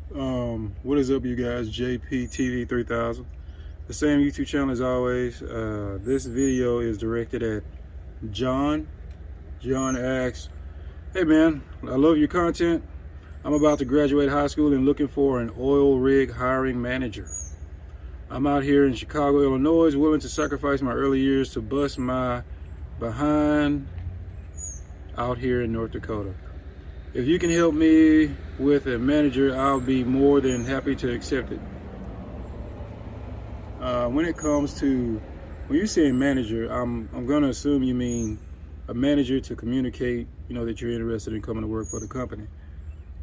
What is up, you guys? JPTV3000, the same YouTube channel as always. This video is directed at John. John asks, hey man, I love your content. I'm about to graduate high school and looking for an oil rig hiring manager. I'm out here in Chicago, Illinois, willing to sacrifice my early years to bust my behind out here in North Dakota. If you can help me with a manager, I'll be more than happy to accept it. When it comes to, when you say manager, I'm gonna assume you mean a manager to communicate, that you're interested in coming to work for the company.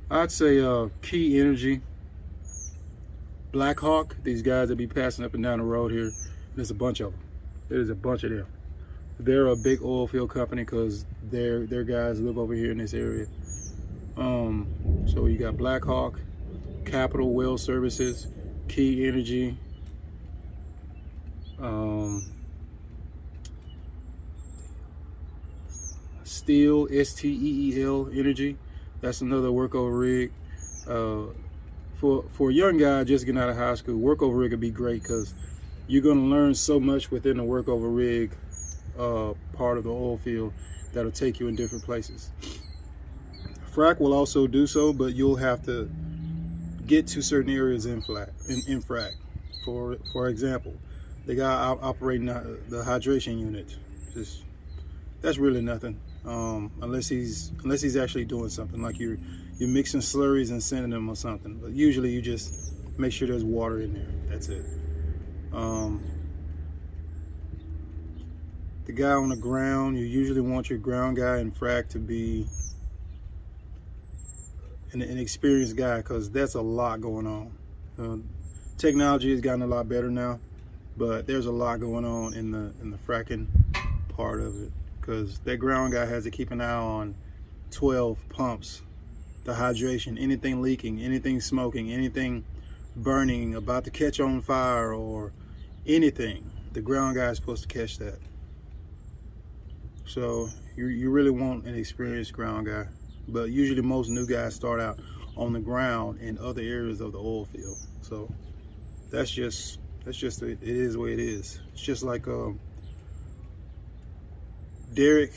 I'd say Key Energy, Blackhawk, these guys that be passing up and down the road here. There's a bunch of them. There's a bunch of them. They're a big oil field company because their guys live over here in this area. So you got Blackhawk, Capital Well Services, Key Energy, Steel, STEEL Energy. That's another workover rig. For a young guy just getting out of high school, workover rig would be great because you're going to learn so much within the workover rig part of the oil field that'll take you in different places. Frack will also do so, but you'll have to get to certain areas in frack. For example, the guy operating the hydration unit, that's really nothing, unless he's actually doing something like you're mixing slurries and sending them or something. But usually you just make sure there's water in there. That's it. The guy on the ground, you usually want your ground guy in frack to be an experienced guy, because that's a lot going on. Technology has gotten a lot better now, but there's a lot going on in the fracking part of it, because that ground guy has to keep an eye on 12 pumps, the hydration, anything leaking, anything smoking, anything burning, about to catch on fire, or anything. The ground guy is supposed to catch that. So you really want an experienced ground guy. But usually most new guys start out on the ground in other areas of the oil field. So that's just it is the way it is. It's just like Derek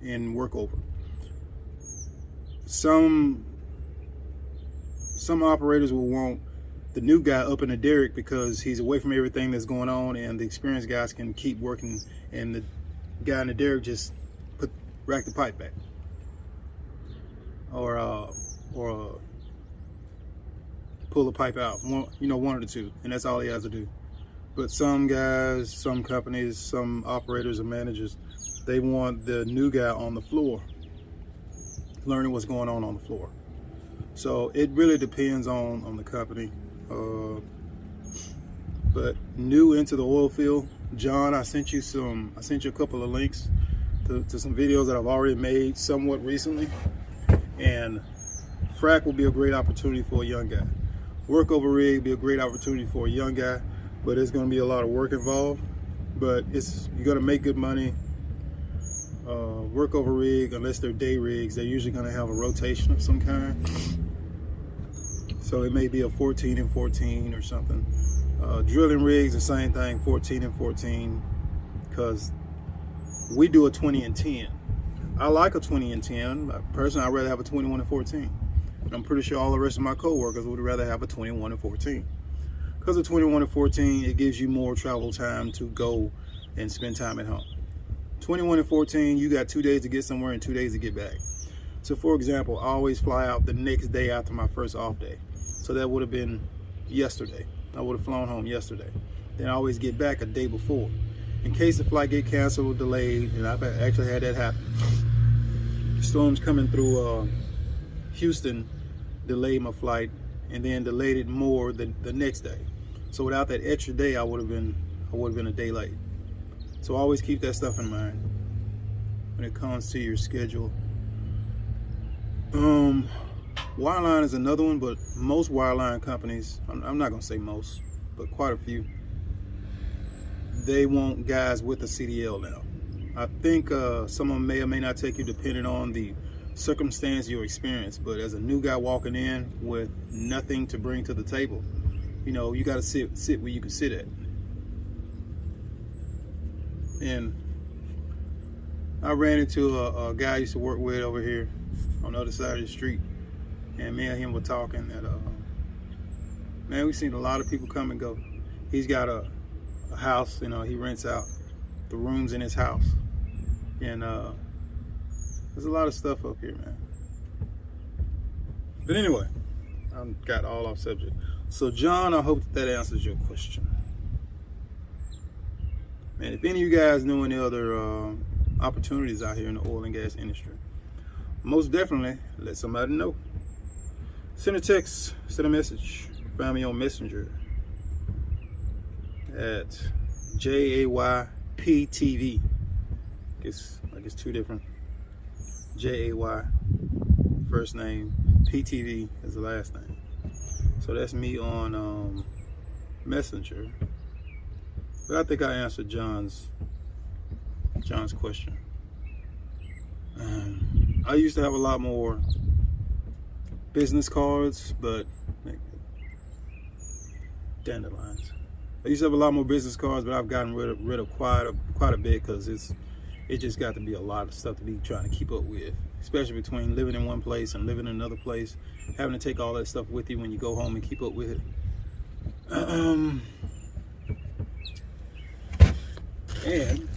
in Workover. Some operators will want the new guy up in the derrick because he's away from everything that's going on, and the experienced guys can keep working, and the guy in the derrick just rack the pipe back. Or pull the pipe out, one of the two, and that's all he has to do. But some guys, some companies, some operators and managers, they want the new guy on the floor, learning what's going on the floor. So it really depends on the company. But new into the oil field, John, I sent you a couple of links to some videos that I've already made somewhat recently. And frack will be a great opportunity for a young guy. Workover rig will be a great opportunity for a young guy, but there's going to be a lot of work involved. But you're going to make good money. Workover rig, unless they're day rigs, they're usually going to have a rotation of some kind. So it may be a 14 and 14 or something. Drilling rigs, the same thing, 14 and 14, because we do a 20 and 10. I like a 20 and 10. Personally, I'd rather have a 21 and 14. And I'm pretty sure all the rest of my co-workers would rather have a 21 and 14. Because of 21 and 14, it gives you more travel time to go and spend time at home. 21 and 14, you got 2 days to get somewhere and 2 days to get back. So for example, I always fly out the next day after my first off day. So that would have been yesterday. I would have flown home yesterday. Then I always get back a day before, in case the flight get canceled or delayed, and I've actually had that happen. Storms coming through Houston delayed my flight, and then delayed it more the next day. So without that extra day, I would have been a day late. So always keep that stuff in mind when it comes to your schedule. Wireline is another one, but most wireline companies, I'm not gonna say most, but quite a few, they want guys with a CDL now. I think some of them may or may not take you depending on the circumstance, your experience. But as a new guy walking in with nothing to bring to the table, you know, you got to sit where you can sit at. And I ran into a guy I used to work with over here on the other side of the street, and me and him were talking. And man, we've seen a lot of people come and go. He's got a house, you know, he rents out the rooms in his house, and there's a lot of stuff up here, man. But anyway, I got all off subject. So John, I hope that answers your question. Man, if any of you guys know any other opportunities out here in the oil and gas industry, most definitely let somebody know. Send a text, send a message, find me on Messenger at JAYPTV. I guess two different. JAY, first name, PTV is the last name. So that's me on Messenger. But I think I answered John's question. I used to have a lot more business cards, but dandelions. I used to have a lot more business cards, but I've gotten rid of quite a bit, because it just got to be a lot of stuff to be trying to keep up with, especially between living in one place and living in another place, having to take all that stuff with you when you go home and keep up with it. And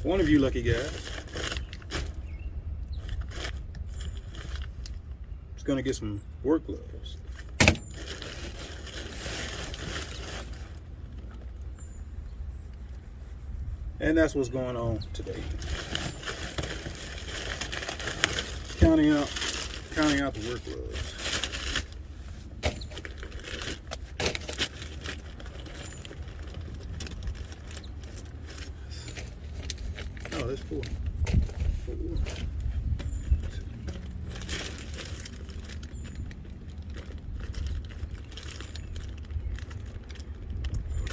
one of you lucky guys is gonna get some work gloves. And that's what's going on today. Counting out the work gloves. Oh, that's four.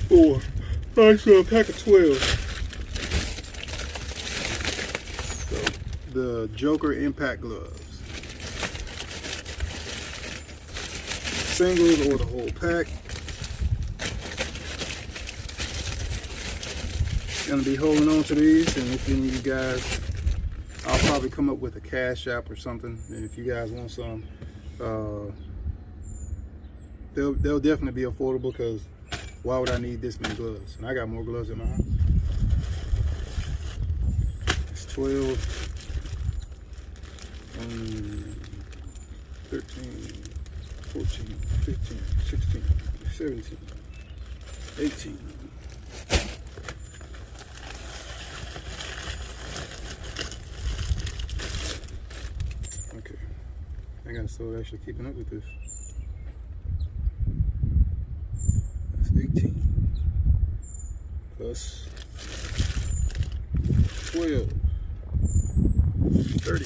Four. Actually, a pack of 12. The Joker Impact gloves, singles or the whole pack. Gonna be holding on to these, and if any of you guys, I'll probably come up with a cash app or something, and if you guys want some, they'll definitely be affordable, because why would I need this many gloves? And I got more gloves in my house. It's 12, 13, 14, 15, 16, 17, 18. Okay, I gotta start actually keeping up with this. That's 18 plus 12, 30.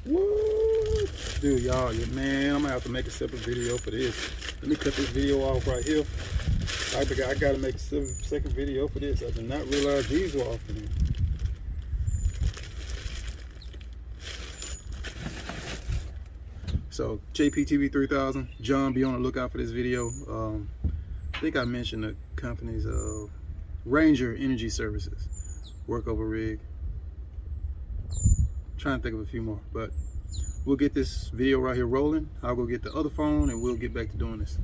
What? Dude, y'all, man, I'm gonna have to make a separate video for this. Let me cut this video off right here. I gotta make a second video for this. I did not realize these were off in here. So, JPTV3000, John, be on the lookout for this video. I think I mentioned the company's Ranger Energy Services, Workover rig. Trying to think of a few more, but we'll get this video right here rolling. I'll go get the other phone and we'll get back to doing this.